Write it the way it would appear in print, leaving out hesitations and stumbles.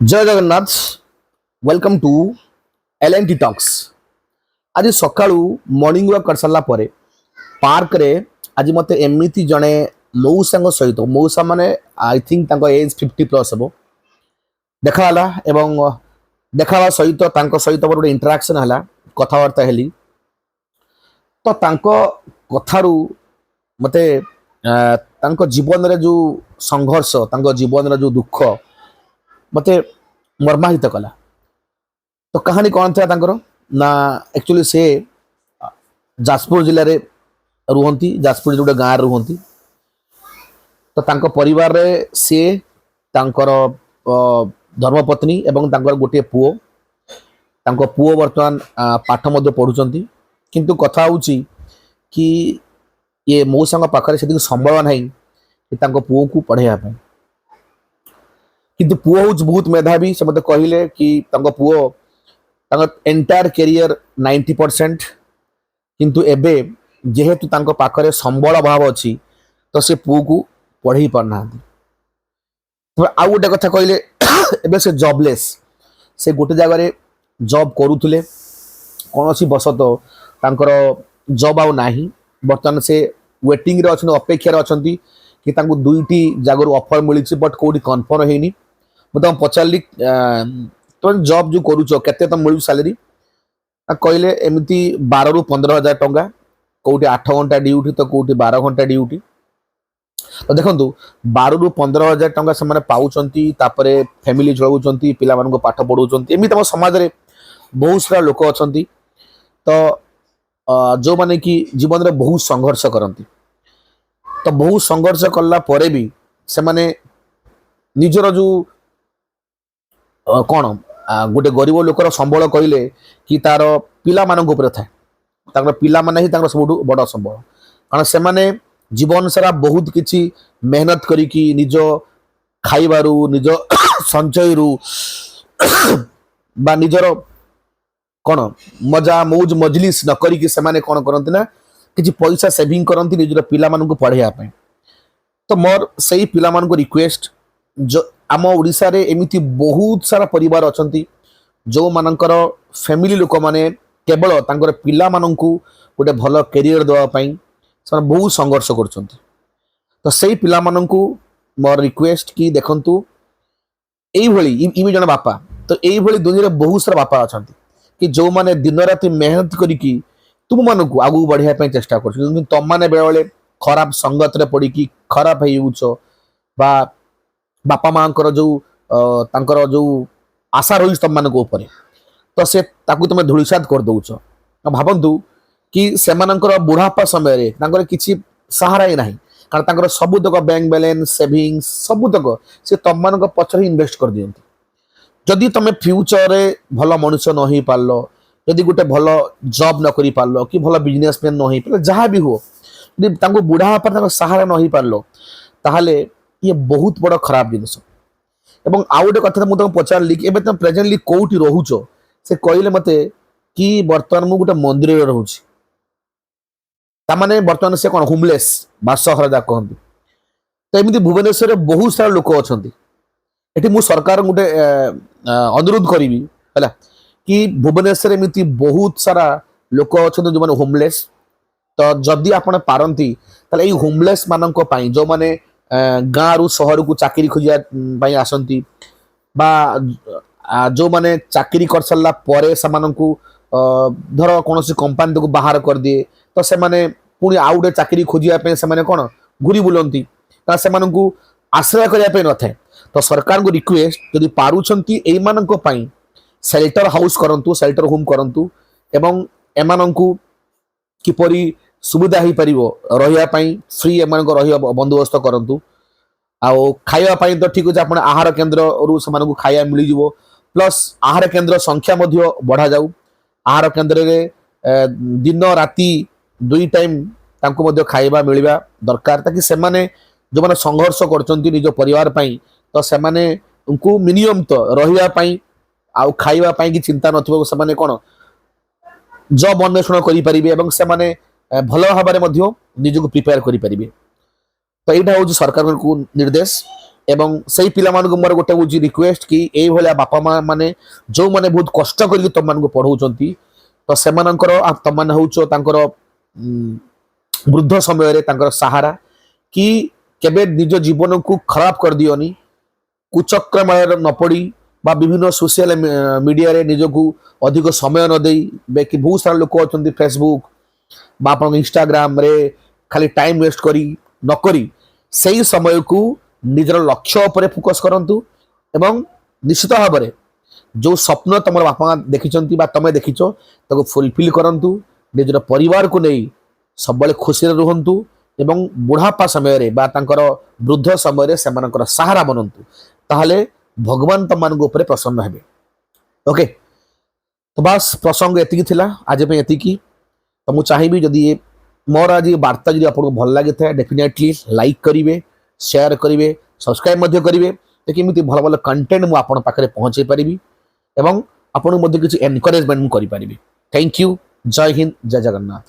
जय Jagannath welcome to L&T talks. आज सकाळू मॉर्निंग वॉक कर सारा पर पार्क रे आज मते एमती जड़े मौसा सहित मौसा माने आई थिंक तांको एज 50+ हे देखाला एवं देखा सहित सहित मोर इंटराक्शन है कथबार्ता हेली तो कथारू मते जीवन रे जो संघर्ष जीवन रे जो दुख मते मर्माहित कला। तो कहानी कौन था तांकर ना एक्चुअली से जाजपुर जिले रे रुहंती जाजपुर जो गाँव रुहंती। तो तांको परिवार रे से तांकर धर्मपत्नी एवं तांकर गोटे पुओ तांको पुओ वर्तमान पाठ मध्य पढ़ुचंती किंतु कथा होची कि ये मौसा पाखरे से संबल नहीं कि तांको पुओ को पढ़ाइया पे किंतु पुओ हूँ बहुत मेधावी से मत कहले कि पुओ एंटायर कैरियर 90% किंतु एबे जेहेतु तांको पाखरे संबल अभाव अच्छी तो से पुओ को पढ़े पारना। आउ गोटे कथा कहले एबे से जॉबलेस से गोटे जगह जॉब करुले कौन सी बसत तांकर जॉब आउ नाही बर्तमान से वेटिंग रे अछन अपेक्षा रे अछंती कि तांको दुईटी जगह ऑफर मिली बट कोडी कन्फर्म हेनी। मतलब पचारि तुम जॉब जो करुच केते तुम मिलू सैलरी कहले एमती 12 ରୁ 15,000 टंका कौटी 8 घंटा ड्यूटी तो कौटी 12 घंटा ड्यूटी। तो देखो 12 ରୁ 15,000 टंका से पाँच फैमिली चलाऊँच पिला पाठ पढ़ाऊँ एमती आम समाज में बहुत सारा लोक अच्छा। तो जो माने कि जीवन में बहुत संघर्ष करती तो बहुत संघर्ष कला परे भी से माने निजर जो कौन गोटे गरीब लोकर संबल कहले कि तार पिला मान थाए पिला माने ही सब बड़ संबल कारण से माने जीवन सारा बहुत किछि मेहनत करिकी निज खाइबारू निज संचय रु बा निजर कौन मजा मौज मजलिस न करिकी से माने कौन करती ना किछि पैसा सेविंग करती निजर पिला मानकु पढ़ाइया पे। तो मोर सही पिला मानकु रिक्वेस्ट जो आम ओडिशा रे एमिति बहुत सारा परिवार अछंती जो मानकर फैमिली लोक माने केवल तांकर पिला मानकु गोटे भल कैरियर देवा पई से बहुत संघर्ष करछंती। तो सही पिला मानकु मोर रिक्वेस्ट कि देखंतु एई भली इमी जन बापा तो एई भली दुनिया रे बहुत सारा बापा अछंती कि जो माने दिन रात मेहनत करिकी तुम मानकु आगु बढ़िया पई चेष्टा करछ तुम माने बेले बेले खराब संगत रे पड़ी खराब हेउछ बा बापा माँ जो तांकर जो आशा रही तुम मान ऊपर तो से ताकू तुम धूलिसात कर दौच। भावतु कि से बुढ़ापा समय किसी सहारा ही ना कारण सबुतक बैंक बैलेंस सेविंग्स सबुतक से तुम मान पचर इन्वेस्ट कर दियंती। जदि तुम फ्यूचर रे भल मनुष्य न हो पार जदि गोटे भल जॉब न कर पार कि भल बिजनेसमैन न हो पार जहाँ भी हो बुढ़ापा सहारा न हो पार ताहले ये बहुत बड़ खराब जिनस। एवं आउ गोटे कथा मुझे पचारि कि तुम प्रेजेंटली कौटी रोच से कहले मते कि बर्तमान मु गोटे मंदिर में रोच ताने बर्तमान से कौन होमलेस बासहरा जहाँ कहते। तो एमती भुवनेश्वर बहुत सारा लोक अच्छा ये मु सरकार गोटे अनुरोध करी है कि भुवनेश्वर एमती बहुत सारा लोक अच्छा जो मैंने होमलेस। तो जदि आप पारती होमलेस मान जो मैंने गाँ रु सहर को चाकरी खोजा आसती बा जो माने चाकरी कर सारा पर धर कौन कंपानी को बाहर कर दिए तो से माने पुणी आउ गोटे चाकरी खोजापी से कौन घूरी बुलती से आश्रय करने न थाए। तो सरकार को रिक्वेस्ट जदि पारुछंती एई सेल्टर हाउस करंतु सेल्टर होम करंतु एवं एमानंकु किपरि सुविधा हो पार रहा फ्री एम बंदोबस्त करूँ आउ खावाई तो ठीक अच्छे आप आहार केन्द्र रु से खाया मिल जाव प्लस आहार केन्द्र संख्या बढ़ा जाऊ आहार केन्द्र में दिन राति 2 टाइम खाଇବା मिलवा दरकार ताकि से माने जो मैंने संघर्ष कर निज परिवार पाई तो से माने उनको मिनिमम तो रही आउ खावाई कि चिंता नथिबो से माने कौन जॉब अन्वेषण करें भल भाव निजक प्रिपेयर करें। तो यहाँ हूँ सरकार को निर्देश ଏବଂ ସେଇ ପିଲାମାନଙ୍କୁ ମୋର ଗୋଟେ ହଉଛି ରିକ୍ୱେଷ୍ଟ କି ଏଇଭଳିଆ ବାପା ମା ମାନେ ଯୋଉମାନେ ବହୁତ କଷ୍ଟ କରିକି ତମମାନଙ୍କୁ ପଢଉଛନ୍ତି ତ ସେମାନଙ୍କର ତମମାନେ ହଉଛ ତାଙ୍କର ବୃଦ୍ଧ ସମୟରେ ତାଙ୍କର ସାହାରା କି କେବେ ନିଜ ଜୀବନକୁ ଖରାପ କରିଦିଅନି କୁଚକ୍ରମୟରେ ନ ପଡି বা বিভিন্ন সোশিয়াল মিডিয়াରେ ନିଜକୁ ଅଧିକ ସମୟ ନ ଦେଇ ବାକି ବହୁତ ସାରା ଲୋକ ଅଛନ୍ତି ଫେସବୁକ୍ বা ଆପଣଙ୍କ ଇନଷ୍ଟାଗ୍ରାମରେ ଖାଲି ଟାଇମ ୱେଷ୍ଟ କରି ନ କରି ସେଇ ସମୟକୁ ନିଜର ଲକ୍ଷ୍ୟ ଉପରେ ଫୋକସ କରନ୍ତୁ ଏବଂ ନିଶ୍ଚିତ ଭାବରେ ଯୋଉ ସ୍ୱପ୍ନ ତମର ବାପା ମା ଦେଖିଛନ୍ତି ବା ତମେ ଦେଖିଛ ତାକୁ ଫୁଲଫିଲ କରନ୍ତୁ ନିଜର ପରିବାରକୁ ନେଇ ସବୁବେଳେ ଖୁସିରେ ରୁହନ୍ତୁ ଏବଂ ବୁଢାପା ସମୟରେ ବା ତାଙ୍କର ବୃଦ୍ଧ ସମୟରେ ସେମାନଙ୍କର ସାହାରା ବନନ୍ତୁ ତାହେଲେ ଭଗବାନ ତମମାନଙ୍କ ଉପରେ ପ୍ରସନ୍ନ ହେବେ ଓକେ ତ ବାସ୍ ପ୍ରସଙ୍ଗ ଏତିକି ଥିଲା ଆଜି ପାଇଁ ଏତିକି ତ ମୁଁ ଚାହିଁବି ଯଦି ମୋର ଆଜି ବାର୍ତ୍ତା ଯଦି ଆପଣଙ୍କୁ ଭଲ ଲାଗିଥାଏ ଡେଫିନେଟଲି ଲାଇକ୍ କରିବେ ସେୟାର କରିବେ ସବସ୍କ୍ରାଇବ ମଧ୍ୟ କରିବେ କେମିତି ଭଲ ଭଲ କଣ୍ଟେଣ୍ଟ ମୁଁ ଆପଣଙ୍କ ପାଖରେ ପହଞ୍ଚାଇ ପାରିବି ଏବଂ ଆପଣଙ୍କୁ ମଧ୍ୟ କିଛି ଏନକରେଜମେଣ୍ଟ ମୁଁ କରିପାରିବି ଥ୍ୟାଙ୍କ ୟୁ ଜୟ ହିନ୍ଦ ଜୟ ଜଗନ୍ନାଥ